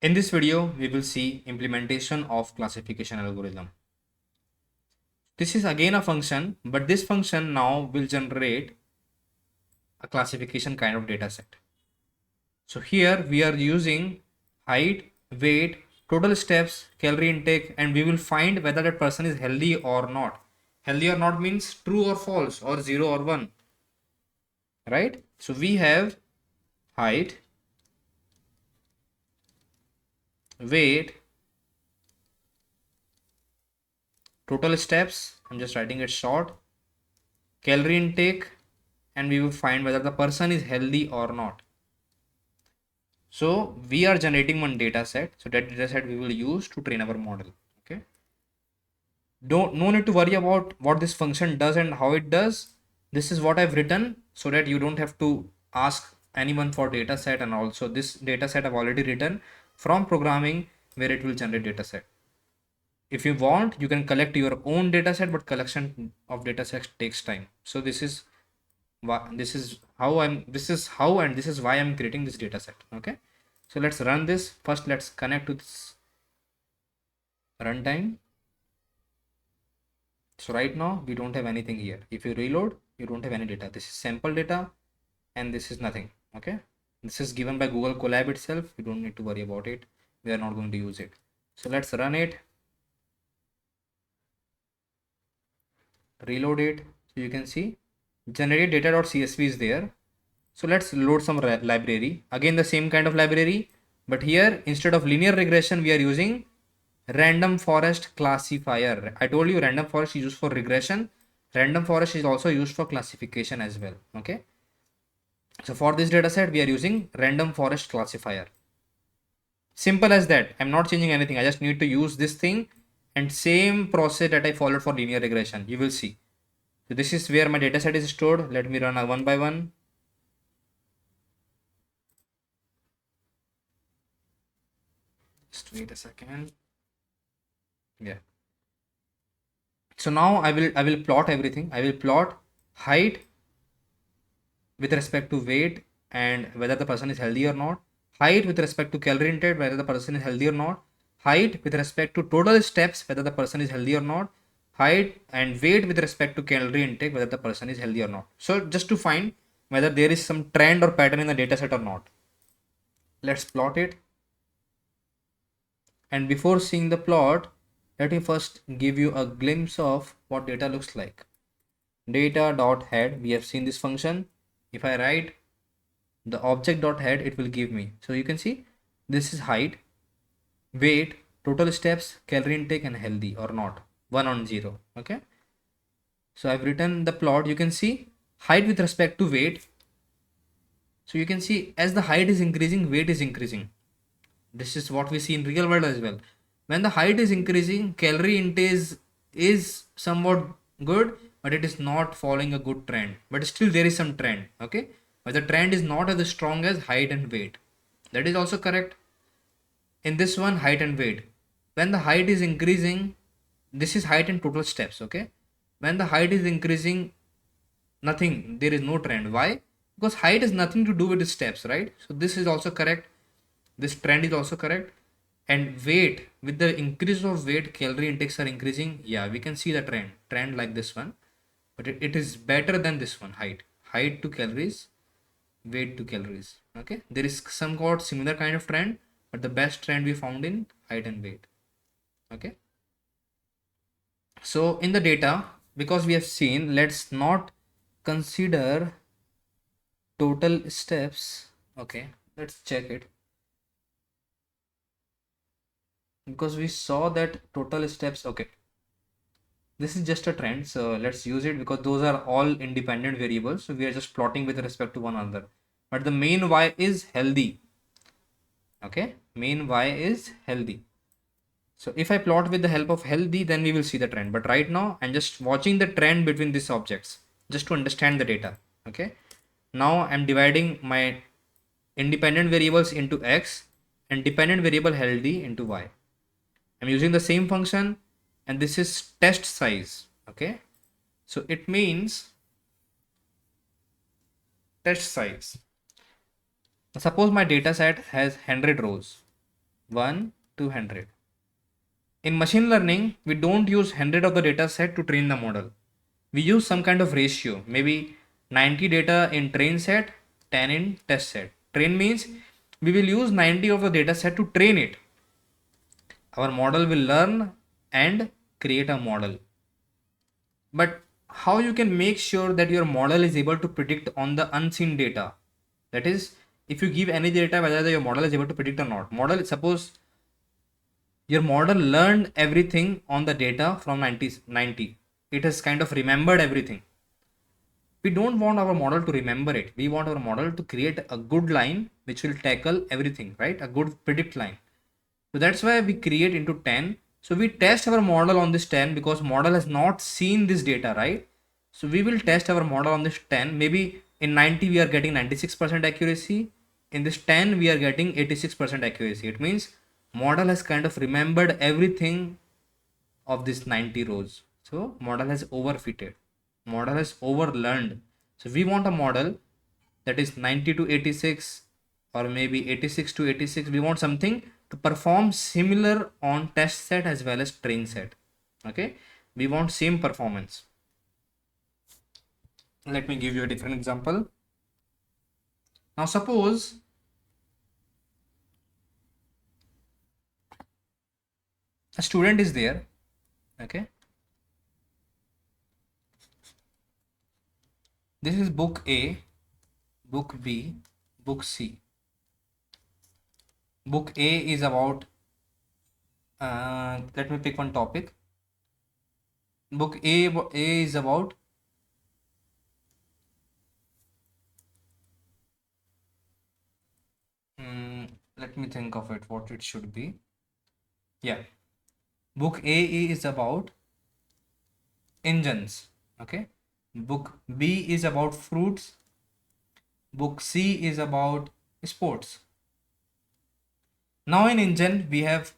In this video, we will see implementation of classification algorithm. This is again a function, but this function now will generate a classification kind of data set. So here we are using height, weight, total steps, calorie intake, and we will find whether that person is healthy or not. Healthy or not means true or false or 0 or 1, right? So we have height, weight, total steps, I'm just writing it short, calorie intake, and we will find whether the person is healthy or not. So we are generating one data set. So that data set we will use to train our model. Okay. No need to worry about what this function does and how it does. This is what I've written so that you don't have to ask anyone for data set, and also this data set I've already written from programming where it will generate data set. If you want, you can collect your own data set, but collection of data sets takes time. So this is how and this is why I'm creating this data set. Okay. So let's run this. First, let's connect to this runtime. So right now we don't have anything here. If you reload, you don't have any data. This is sample data and this is nothing. Okay. This is given by Google Colab itself. You don't need to worry about it. We are not going to use it. So let's run it. Reload it. So you can see generate data.csv is there. So let's load some library. Again, the same kind of library, but here instead of linear regression, we are using random forest classifier. I told you random forest is used for regression. Random forest is also used for classification as well. Okay. So for this data set, we are using random forest classifier. Simple as that. I'm not changing anything. I just need to use this thing and same process that I followed for linear regression. You will see. So this is where my data set is stored. Let me run a one by one. Just wait a second. Yeah. So now I will plot everything. I will plot height with respect to weight and whether the person is healthy or not. Height with respect to calorie intake, whether the person is healthy or not. Height with respect to total steps, whether the person is healthy or not. Height and weight with respect to calorie intake, whether the person is healthy or not. So just to find whether there is some trend or pattern in the data set or not. Let's plot it. And before seeing the plot, let me first give you a glimpse of what data looks like. Data.head, we have seen this function. If I write the object.head, it will give me. So you can see this is height, weight, total steps, calorie intake, and healthy or not. 1 on 0. Okay. So I've written the plot. You can see height with respect to weight. So you can see as the height is increasing, weight is increasing. This is what we see in real world as well. When the height is increasing, calorie intake is somewhat good, but it is not following a good trend. But still there is some trend. Okay. But the trend is not as strong as height and weight. That is also correct. In this one, height and weight. When the height is increasing, this is height and total steps. Okay. When the height is increasing, nothing, there is no trend. Why? Because height has nothing to do with the steps, right? So this is also correct. This trend is also correct. And weight, with the increase of weight, calorie intakes are increasing. Yeah, we can see the trend like this one, but it is better than this one. Height to calories, weight to calories. Okay, there is somewhat similar kind of trend, but the best trend we found in height and weight. Okay, so in the data, because we have seen, let's not consider total steps. Okay, let's check it, because we saw that total steps. Okay, this is just a trend, so let's use it because those are all independent variables, so we are just plotting with respect to one another, but the main y is healthy. Okay, main y is healthy. So if I plot with the help of healthy, then we will see the trend, but right now I'm just watching the trend between these objects just to understand the data. Okay, now I'm dividing my independent variables into x and dependent variable healthy into y. I'm using the same function, and this is test size. Okay, so it means test size. Suppose my data set has 100 rows. 1 to 100. In machine learning, we don't use 100 of the data set to train the model. We use some kind of ratio, maybe 90 data in train set, 10 in test set. Train means we will use 90 of the data set to train it. Our model will learn and create a model. But how you can make sure that your model is able to predict on the unseen data? That is, if you give any data, whether your model is able to predict or not. Model, suppose your model learned everything on the data from 90. It has kind of remembered everything. We don't want our model to remember it. We want our model to create a good line which will tackle everything, right? A good predict line. So that's why we create into 10. So we test our model on this 10 because model has not seen this data, right? So we will test our model on this 10. Maybe in 90 we are getting 96% accuracy. In this 10 we are getting 86% accuracy. It means model has kind of remembered everything of this 90 rows. So model has overfitted. Model has overlearned. So we want a model that is 90 to 86 or maybe 86 to 86. We want something to perform similar on test set as well as train set. Okay, we want same performance. Let me give you a different example. Now suppose a student is there. Okay, this is book A, book B, book C. Book A is about let me pick one topic. Book A is about let me think of it, what it should be. Yeah, book A is about engines. Okay, book B is about fruits. Book C is about sports. Now in engine we have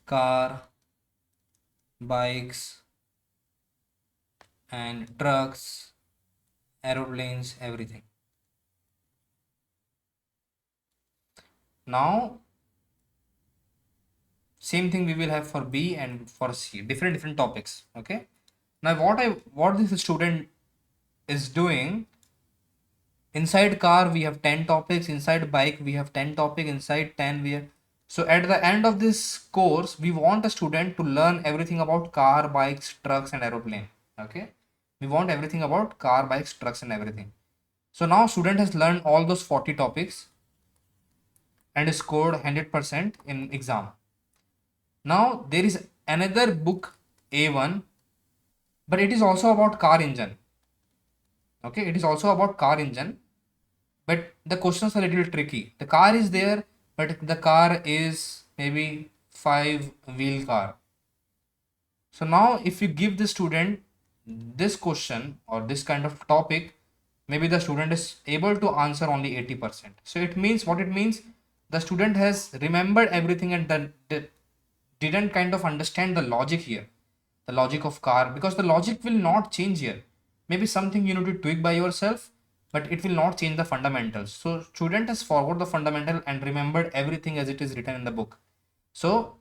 car, bikes and trucks, aeroplanes, everything. Now same thing we will have for B and for C, different topics. Okay, now what this student is doing, inside car we have 10 topics, inside bike we have 10 topics, inside 10 we have. So at the end of this course we want a student to learn everything about car, bikes, trucks and aeroplane. Okay, we want everything about car, bikes, trucks and everything. So now student has learned all those 40 topics and scored 100% in exam. Now there is another book A1, but it is also about car engine. Okay, it is also about car engine, but the questions are a little tricky. The car is there, but the car is maybe 5-wheel car. So now if you give the student this question or this kind of topic, maybe the student is able to answer only 80%. So it means, what it means, the student has remembered everything and didn't kind of understand the logic here, the logic of car, because the logic will not change here. Maybe something you need to tweak by yourself, but it will not change the fundamentals. So student has forgot the fundamental and remembered everything as it is written in the book. So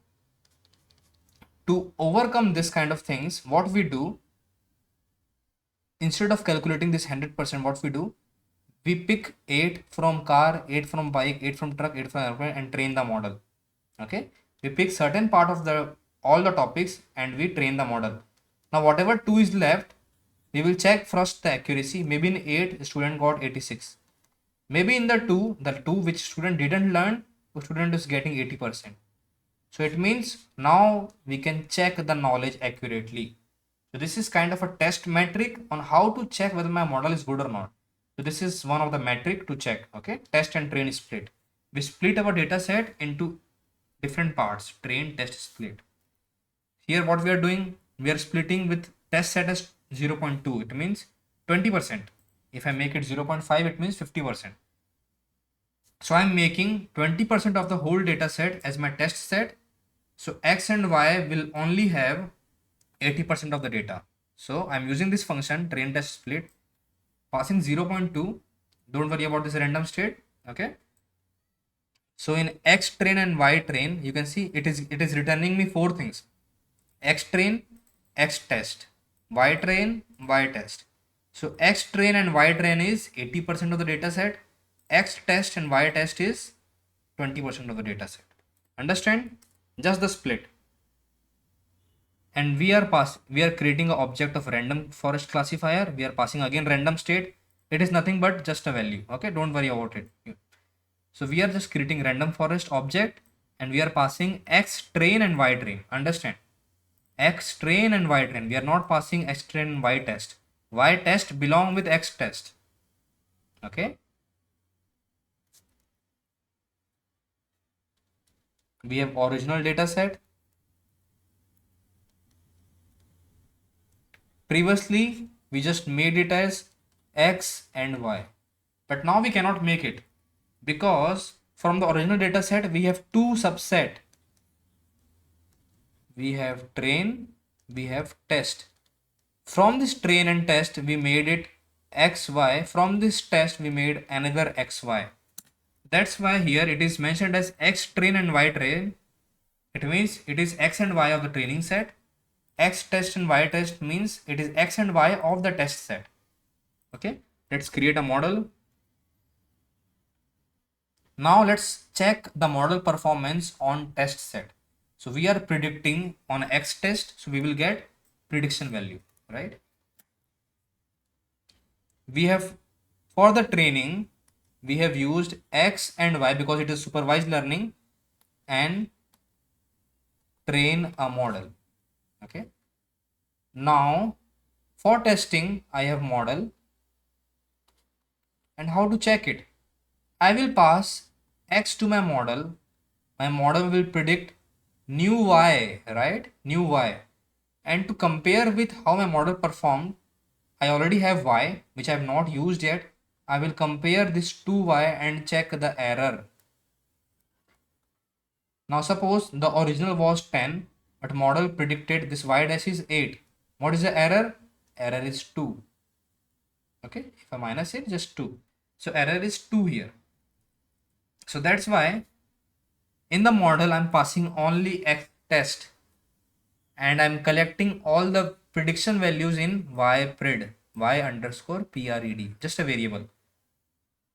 to overcome this kind of things, what we do, instead of calculating this 100%, what we do, we pick 8 from car, 8 from bike, 8 from truck, 8 from airplane and train the model. Okay, we pick certain part of the all the topics and we train the model. Now whatever 2 is left, we will check first the accuracy. Maybe in 8 student got 86. Maybe in the 2 which student didn't learn, the student is getting 80%. So it means now we can check the knowledge accurately. So this is kind of a test metric on how to check whether my model is good or not. So this is one of the metric to check. Okay, test and train split. We split our data set into different parts: train, test, split. Here what we are doing, we are splitting with test set as 0.2. It means 20%. If I make it 0.5, it means 50%. So I'm making 20% of the whole data set as my test set. So X and Y will only have 80% of the data. So I'm using this function train test split, passing 0.2 Don't worry about this random state. Okay. So in X train and Y train, you can see it is returning me four things: X train, X test, Y train, Y test. So X train and Y train is 80% of the data set. X test and Y test is 20% of the data set. Understand? Just the split. And we are creating an object of random forest classifier. We are passing again random state. It is nothing but just a value. Okay, don't worry about it. So we are just creating random forest object and we are passing X train and Y train. Understand? X train and Y train. We are not passing X train and Y test. Y test belong with X test. Okay. We have original data set. Previously, we just made it as X and Y. But now we cannot make it because from the original data set, we have two subset. We have train, we have test. From this train and test, we made it XY. From this test, we made another XY. That's why here it is mentioned as X train and Y train. It means it is X and Y of the training set. X test and Y test means it is X and Y of the test set. Okay, let's create a model. Now let's check the model performance on test set. So we are predicting on X test, so we will get prediction value, right? We have, for the training, we have used X and Y because it is supervised learning and train a model. Okay. Now for testing, I have model, and how to check it? I will pass X to my model. My model will predict new Y, right? New Y. And to compare with how my model performed, I already have Y, which I have not used yet. I will compare this to Y and check the error. Now suppose the original was 10, but model predicted this Y dash is 8. What is the error? Error is 2. Okay, if I minus it, just 2. So error is 2 here. So that's why in the model I'm passing only X test and I'm collecting all the prediction values in ypred, y underscore pred, just a variable.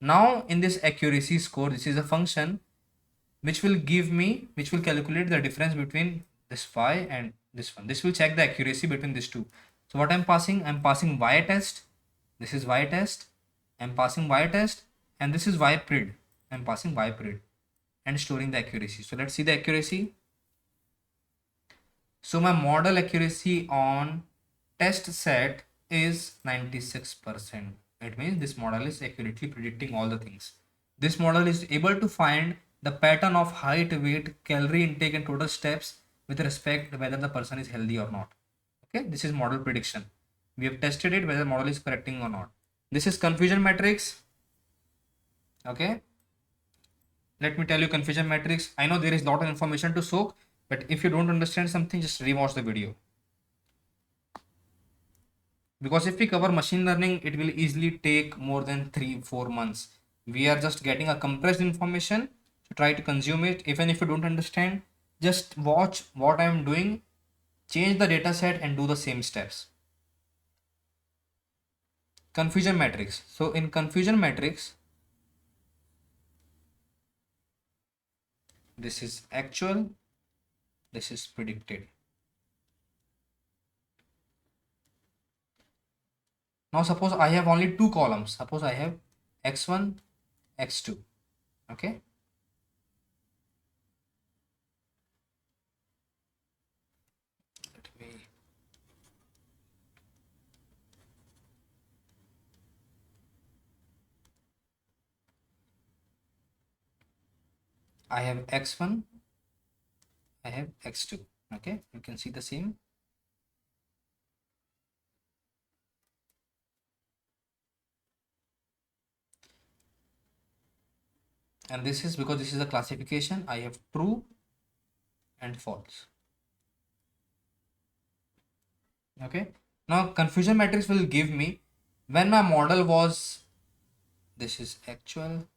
Now in this accuracy score, this is a function which will calculate the difference between this y and this one. This will check the accuracy between these two. So what I'm passing y test. This is y test. I'm passing y test, and this is ypred. I'm passing ypred and storing the accuracy. So let's see the accuracy. So my model accuracy on test set is 96%. It means this model is accurately predicting all the things. This model is able to find the pattern of height, weight, calorie intake and total steps with respect to whether the person is healthy or not. Okay, this is model prediction. We have tested it whether the model is correcting or not. This is confusion matrix. Okay, let me tell you confusion matrix. I know there is a lot of information to soak, but if you don't understand something, just rewatch the video. Because if we cover machine learning, it will easily take more than 3-4 months. We are just getting a compressed information to try to consume it. Even if you don't understand, just watch what I am doing, change the data set and do the same steps. Confusion matrix. So in confusion matrix, this is actual, this is predicted. Now suppose I have only two columns. Suppose I have x1, x2. Okay. I have x1, I have x2. Okay, you can see the same. And this is because this is a classification. I have true and false. Okay, now confusion matrix will give me when my model was This is actual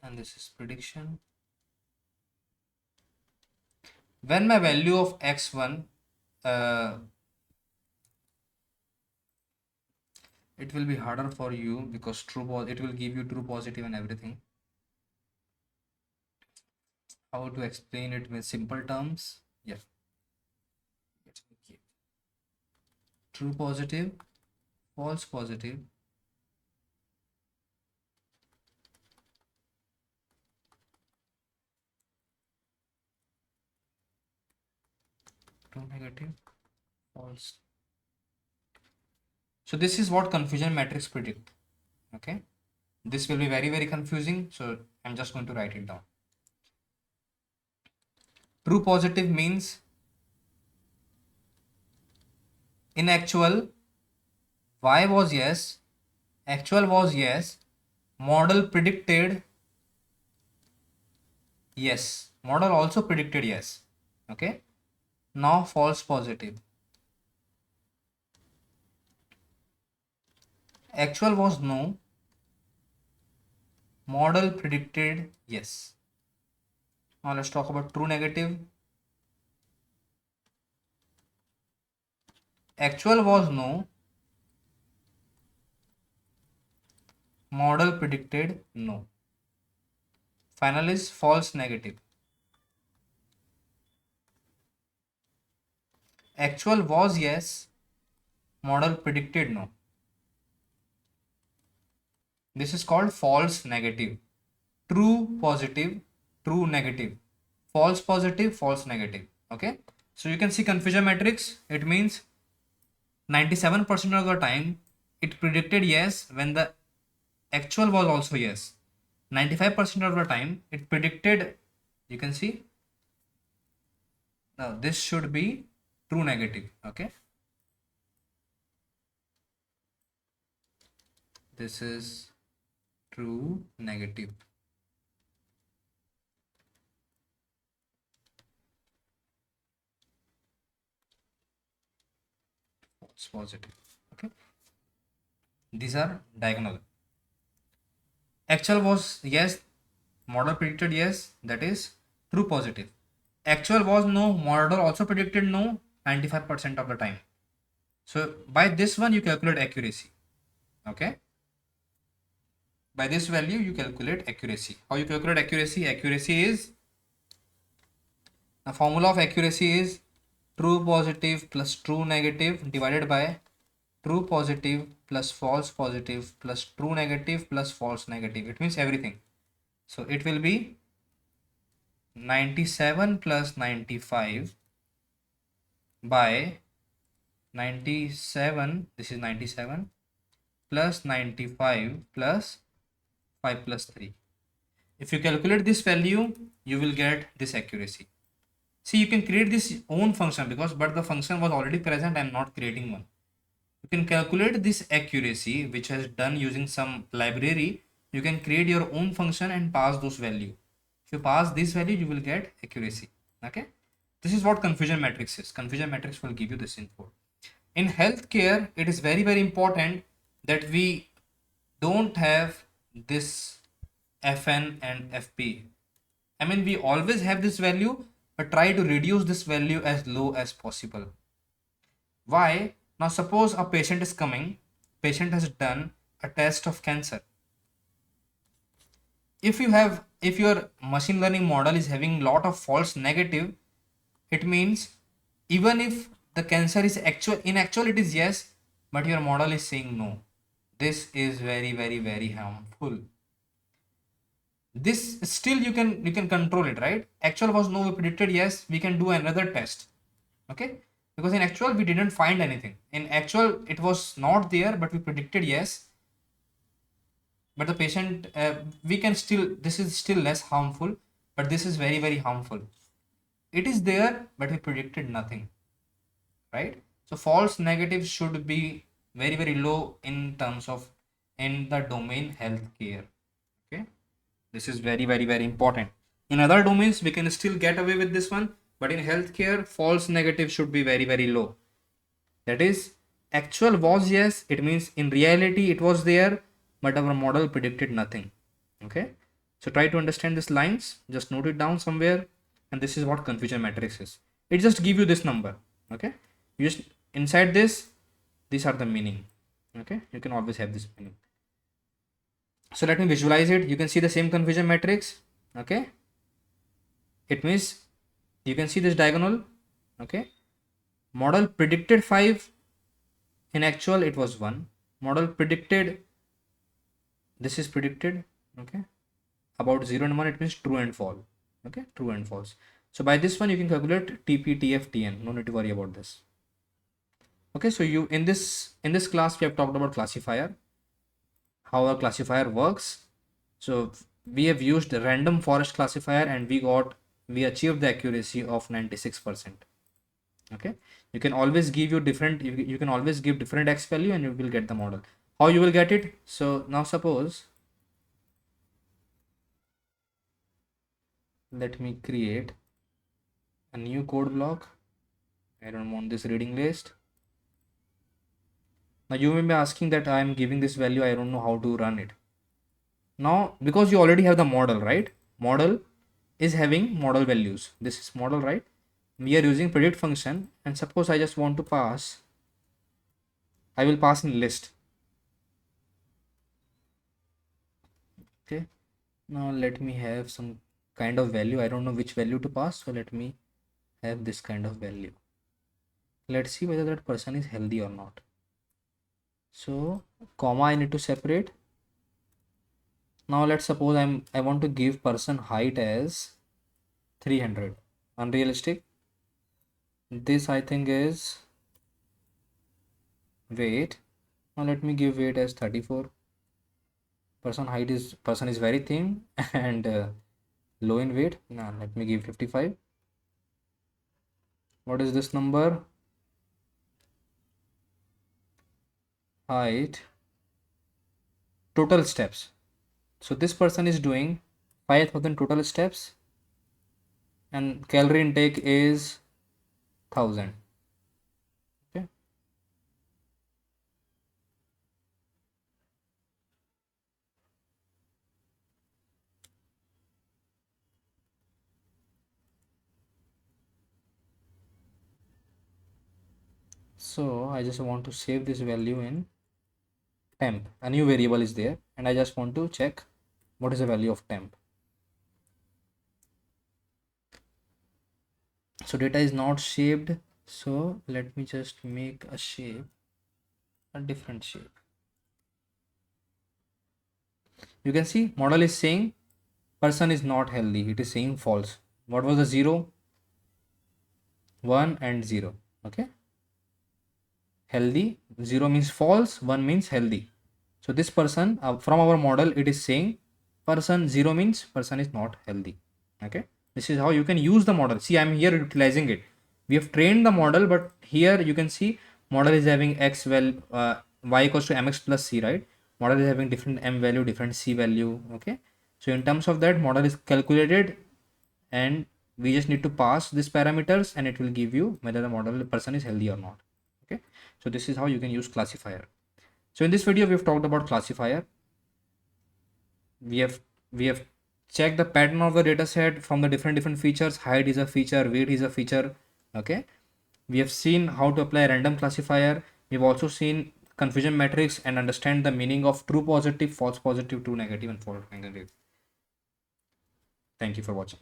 and this is prediction. When my value of x1, it will be harder for you because it will give you true positive and everything. How to explain it with simple terms? Yeah. True positive, false positive, true negative, false. So this is what confusion matrix predict. Okay. This will be very, very confusing. So I'm just going to write it down. True positive means in actual y was yes, actual was yes, model predicted yes, model also predicted yes. Okay. Now false positive. Actual was no, model predicted yes. Now let's talk about true negative. Actual was no, model predicted no. Final is false negative. Actual was yes, model predicted no. This is called false negative. True positive, true negative. False positive, false negative. Okay. So you can see confusion matrix. It means 97% of the time it predicted yes when the actual was also yes. 95% of the time it predicted, you can see, now this should be true negative. Okay. This is true negative. False positive. Okay. These are diagonal. Actual was yes, model predicted yes, that is true positive. Actual was no, model also predicted no 95% of the time. So by this one you calculate accuracy. Okay. By this value you calculate accuracy. How you calculate accuracy? Accuracy is, the formula of accuracy is true positive plus true negative divided by true positive plus false positive plus true negative plus false negative. It means everything. So it will be 97 plus 95 by 97, this is 97 plus 95 plus 5 plus 3. If you calculate this value, you will get this accuracy. See, you can create this own function but the function was already present. I am not creating one. You can calculate this accuracy which has done using some library. You can create your own function and pass those value. If you pass this value, you will get accuracy. Okay. This is what confusion matrix is. Confusion matrix will give you this info. In healthcare, it is very, very important that we don't have this Fn and Fp. I mean, we always have this value, but try to reduce this value as low as possible. Why? Now suppose a patient is coming, patient has done a test of cancer. If your machine learning model is having lot of false negative, it means even if the cancer is in actual it is yes, but your model is saying no. This is very, very, very harmful. This still you can control it, right? Actual was no, we predicted yes, we can do another test. Okay. Because in actual we didn't find anything. In actual it was not there, but we predicted yes. But the patient, we can still, this is still less harmful, but this is very, very harmful. It is there, but we predicted nothing, right? So false negative should be very, very low in terms of in the domain healthcare. Okay, this is very, very, very important. In other domains we can still get away with this one, but in healthcare false negative should be very, very low. That is, actual was yes, it means in reality it was there, but our model predicted nothing. Okay, so try to understand these lines, just note it down somewhere. And this is what confusion matrix is. It just give you this number. Okay, you just inside this, these are the meaning. Okay, you can always have this meaning. So let me visualize it. You can see the same confusion matrix. Okay, it means you can see this diagonal. Okay, model predicted 5, in actual it was 1. Model predicted, this is predicted. Okay, about 0 and 1, it means true and false. Okay, true and false. So by this one you can calculate TP, TF, TN. No need to worry about this. Okay, so you in this class we have talked about classifier, how a classifier works. So we have used random forest classifier and we achieved the accuracy of 96%. Okay, you can always give you can always give different x value and you will get the model. How you will get it? So now suppose, let me create a new code block. I don't want this reading list. Now you may be asking that I am giving this value, I don't know how to run it. Now because you already have the model, right? Model is having model values. This is model, right? We are using predict function, and suppose I just want to pass, I will pass in list. Okay, now let me have some kind of value. I don't know which value to pass, so let me have this kind of value. Let's see whether that person is healthy or not. So comma I need to separate. Now let's suppose I want to give person height as 300. Unrealistic. This I think is weight. Now let me give weight as 34. Person is very thin and low in weight. Now let me give 55. What is this number? Height. Total steps. So this person is doing 5,000 total steps and calorie intake is 1000. Okay. So I just want to save this value in temp. A new variable is there and I just want to check what is the value of temp. So data is not shaped, so let me just make a shape, a different shape. You can see model is saying person is not healthy, it is saying false. What was the 0, 1 and 0? Okay, healthy, 0 means false, 1 means healthy. So this person from our model it is saying person, 0 means person is not healthy. Okay, this is how you can use the model. See, I'm here utilizing it. We have trained the model, but here you can see model is having x value, y equals to mx plus c, right? Model is having different m value, different c value. Okay, so in terms of that, model is calculated and we just need to pass these parameters and it will give you whether the model person is healthy or not. Okay, so this is how you can use classifier. So in this video we have talked about classifier. We have checked the pattern of the data set from the different features. Height is a feature, weight is a feature. Okay, we have seen how to apply random classifier. We've also seen confusion matrix and understand the meaning of true positive, false positive, true negative and false negative. Thank you for watching.